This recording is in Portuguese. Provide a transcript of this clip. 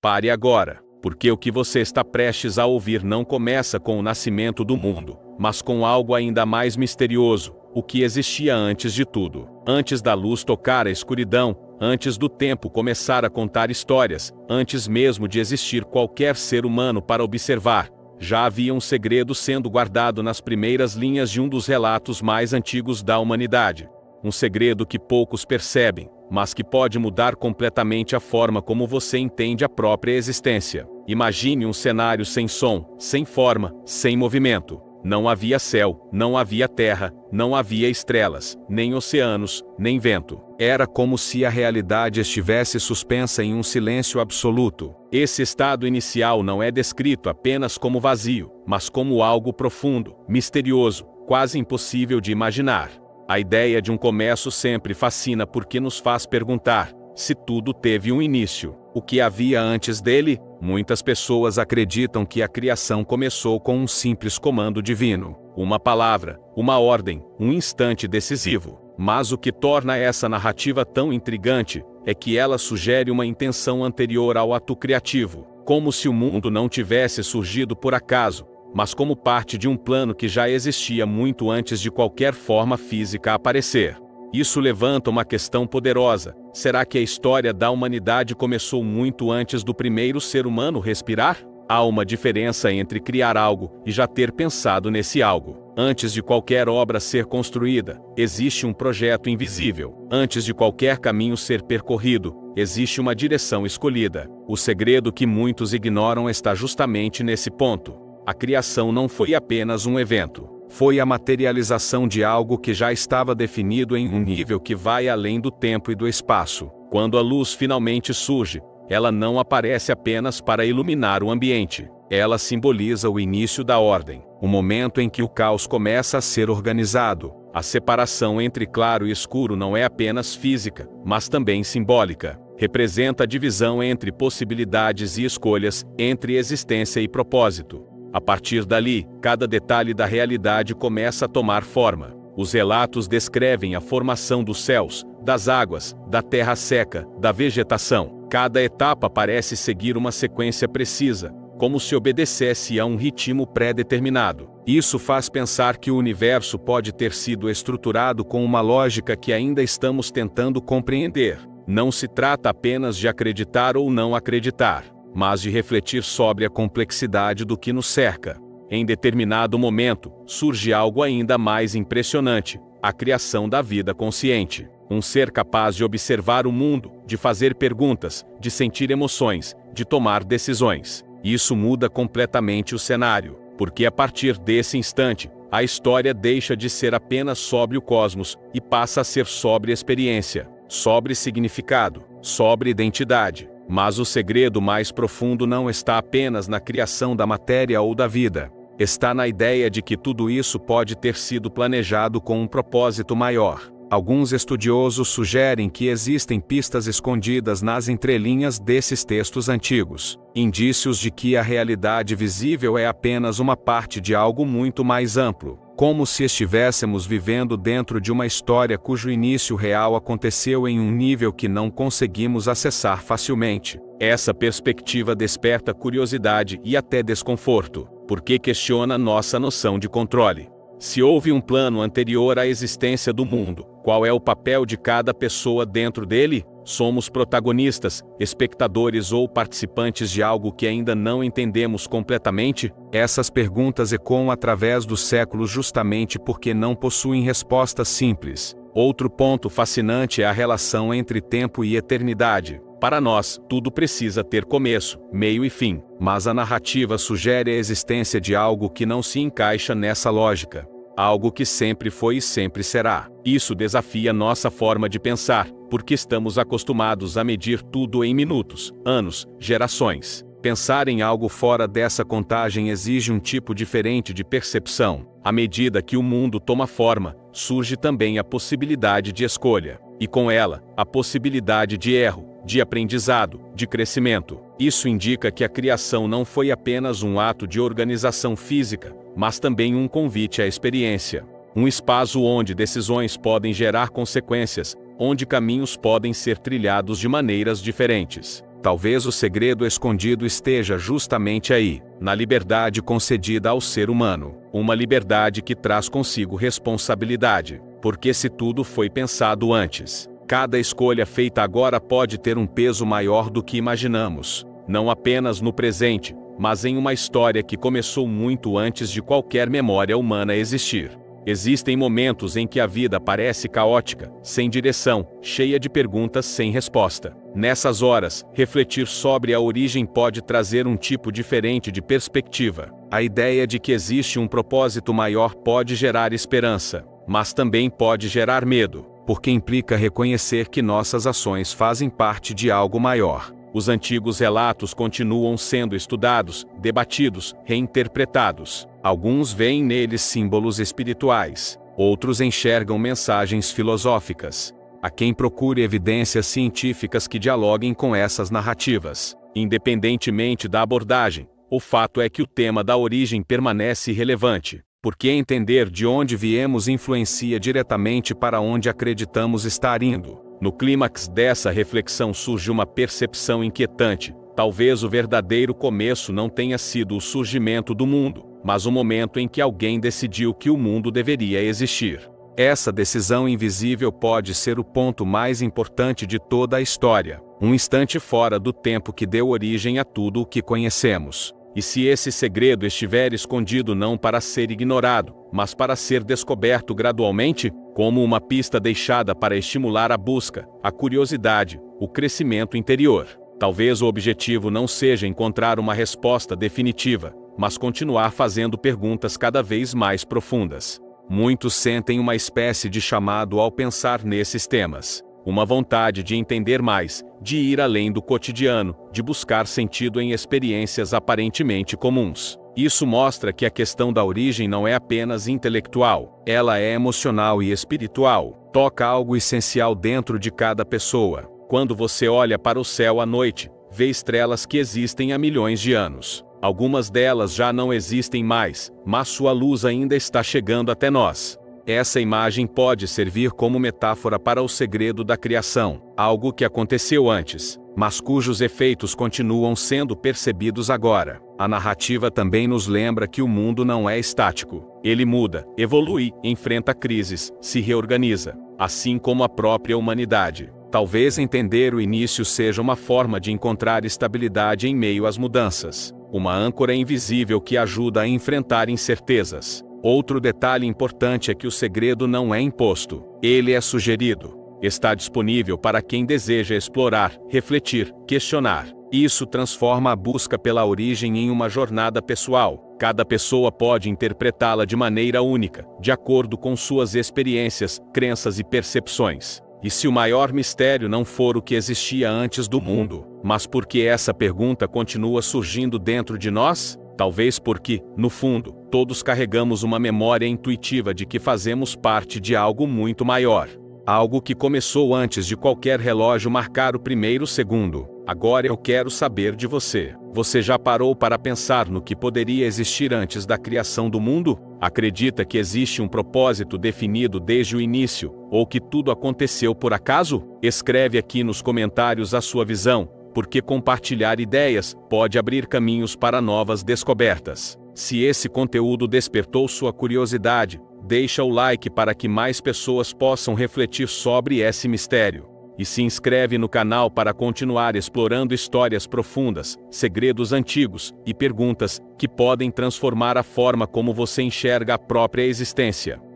Pare agora, porque o que você está prestes a ouvir não começa com o nascimento do mundo, mas com algo ainda mais misterioso, o que existia antes de tudo. Antes da luz tocar a escuridão, antes do tempo começar a contar histórias, antes mesmo de existir qualquer ser humano para observar, já havia um segredo sendo guardado nas primeiras linhas de um dos relatos mais antigos da humanidade. Um segredo que poucos percebem, mas que pode mudar completamente a forma como você entende a própria existência. Imagine um cenário sem som, sem forma, sem movimento. Não havia céu, não havia terra, não havia estrelas, nem oceanos, nem vento. Era como se a realidade estivesse suspensa em um silêncio absoluto. Esse estado inicial não é descrito apenas como vazio, mas como algo profundo, misterioso, quase impossível de imaginar. A ideia de um começo sempre fascina porque nos faz perguntar: se tudo teve um início, o que havia antes dele? Muitas pessoas acreditam que a criação começou com um simples comando divino, uma palavra, uma ordem, um instante decisivo. Mas o que torna essa narrativa tão intrigante é que ela sugere uma intenção anterior ao ato criativo, como se o mundo não tivesse surgido por acaso, mas como parte de um plano que já existia muito antes de qualquer forma física aparecer. Isso levanta uma questão poderosa: será que a história da humanidade começou muito antes do primeiro ser humano respirar? Há uma diferença entre criar algo e já ter pensado nesse algo. Antes de qualquer obra ser construída, existe um projeto invisível. Antes de qualquer caminho ser percorrido, existe uma direção escolhida. O segredo que muitos ignoram está justamente nesse ponto. A criação não foi apenas um evento. Foi a materialização de algo que já estava definido em um nível que vai além do tempo e do espaço. Quando a luz finalmente surge, ela não aparece apenas para iluminar o ambiente. Ela simboliza o início da ordem, o momento em que o caos começa a ser organizado. A separação entre claro e escuro não é apenas física, mas também simbólica. Representa a divisão entre possibilidades e escolhas, entre existência e propósito. A partir dali, cada detalhe da realidade começa a tomar forma. Os relatos descrevem a formação dos céus, das águas, da terra seca, da vegetação. Cada etapa parece seguir uma sequência precisa, como se obedecesse a um ritmo pré-determinado. Isso faz pensar que o universo pode ter sido estruturado com uma lógica que ainda estamos tentando compreender. Não se trata apenas de acreditar ou não acreditar, mas de refletir sobre a complexidade do que nos cerca. Em determinado momento, surge algo ainda mais impressionante: a criação da vida consciente. Um ser capaz de observar o mundo, de fazer perguntas, de sentir emoções, de tomar decisões. Isso muda completamente o cenário, porque a partir desse instante, a história deixa de ser apenas sobre o cosmos e passa a ser sobre experiência, sobre significado, sobre identidade. Mas o segredo mais profundo não está apenas na criação da matéria ou da vida. Está na ideia de que tudo isso pode ter sido planejado com um propósito maior. Alguns estudiosos sugerem que existem pistas escondidas nas entrelinhas desses textos antigos, indícios de que a realidade visível é apenas uma parte de algo muito mais amplo, como se estivéssemos vivendo dentro de uma história cujo início real aconteceu em um nível que não conseguimos acessar facilmente. Essa perspectiva desperta curiosidade e até desconforto, porque questiona nossa noção de controle. Se houve um plano anterior à existência do mundo, qual é o papel de cada pessoa dentro dele? Somos protagonistas, espectadores ou participantes de algo que ainda não entendemos completamente? Essas perguntas ecoam através dos séculos justamente porque não possuem respostas simples. Outro ponto fascinante é a relação entre tempo e eternidade. Para nós, tudo precisa ter começo, meio e fim, mas a narrativa sugere a existência de algo que não se encaixa nessa lógica. Algo que sempre foi e sempre será. Isso desafia nossa forma de pensar, porque estamos acostumados a medir tudo em minutos, anos, gerações. Pensar em algo fora dessa contagem exige um tipo diferente de percepção. À medida que o mundo toma forma, surge também a possibilidade de escolha, e com ela, a possibilidade de erro, de aprendizado, de crescimento. Isso indica que a criação não foi apenas um ato de organização física, mas também um convite à experiência. Um espaço onde decisões podem gerar consequências, onde caminhos podem ser trilhados de maneiras diferentes. Talvez o segredo escondido esteja justamente aí, na liberdade concedida ao ser humano, uma liberdade que traz consigo responsabilidade, porque se tudo foi pensado antes, cada escolha feita agora pode ter um peso maior do que imaginamos, não apenas no presente, mas em uma história que começou muito antes de qualquer memória humana existir. Existem momentos em que a vida parece caótica, sem direção, cheia de perguntas sem resposta. Nessas horas, refletir sobre a origem pode trazer um tipo diferente de perspectiva. A ideia de que existe um propósito maior pode gerar esperança, mas também pode gerar medo, porque implica reconhecer que nossas ações fazem parte de algo maior. Os antigos relatos continuam sendo estudados, debatidos, reinterpretados. Alguns veem neles símbolos espirituais, outros enxergam mensagens filosóficas. Há quem procure evidências científicas que dialoguem com essas narrativas. Independentemente da abordagem, o fato é que o tema da origem permanece relevante, porque entender de onde viemos influencia diretamente para onde acreditamos estar indo. No clímax dessa reflexão surge uma percepção inquietante. Talvez o verdadeiro começo não tenha sido o surgimento do mundo, mas o momento em que alguém decidiu que o mundo deveria existir. Essa decisão invisível pode ser o ponto mais importante de toda a história, um instante fora do tempo que deu origem a tudo o que conhecemos. E se esse segredo estiver escondido não para ser ignorado, mas para ser descoberto gradualmente, como uma pista deixada para estimular a busca, a curiosidade, o crescimento interior. Talvez o objetivo não seja encontrar uma resposta definitiva, mas continuar fazendo perguntas cada vez mais profundas. Muitos sentem uma espécie de chamado ao pensar nesses temas. Uma vontade de entender mais, de ir além do cotidiano, de buscar sentido em experiências aparentemente comuns. Isso mostra que a questão da origem não é apenas intelectual, ela é emocional e espiritual. Toca algo essencial dentro de cada pessoa. Quando você olha para o céu à noite, vê estrelas que existem há milhões de anos. Algumas delas já não existem mais, mas sua luz ainda está chegando até nós. Essa imagem pode servir como metáfora para o segredo da criação, algo que aconteceu antes, mas cujos efeitos continuam sendo percebidos agora. A narrativa também nos lembra que o mundo não é estático. Ele muda, evolui, enfrenta crises, se reorganiza, assim como a própria humanidade. Talvez entender o início seja uma forma de encontrar estabilidade em meio às mudanças, uma âncora invisível que ajuda a enfrentar incertezas. Outro detalhe importante é que o segredo não é imposto, ele é sugerido. Está disponível para quem deseja explorar, refletir, questionar. Isso transforma a busca pela origem em uma jornada pessoal. Cada pessoa pode interpretá-la de maneira única, de acordo com suas experiências, crenças e percepções. E se o maior mistério não for o que existia antes do mundo, mas porque essa pergunta continua surgindo dentro de nós? Talvez porque, no fundo, todos carregamos uma memória intuitiva de que fazemos parte de algo muito maior. Algo que começou antes de qualquer relógio marcar o primeiro segundo. Agora eu quero saber de você. Você já parou para pensar no que poderia existir antes da criação do mundo? Acredita que existe um propósito definido desde o início, ou que tudo aconteceu por acaso? Escreve aqui nos comentários a sua visão, porque compartilhar ideias pode abrir caminhos para novas descobertas. Se esse conteúdo despertou sua curiosidade, deixa o like para que mais pessoas possam refletir sobre esse mistério. E se inscreve no canal para continuar explorando histórias profundas, segredos antigos e perguntas que podem transformar a forma como você enxerga a própria existência.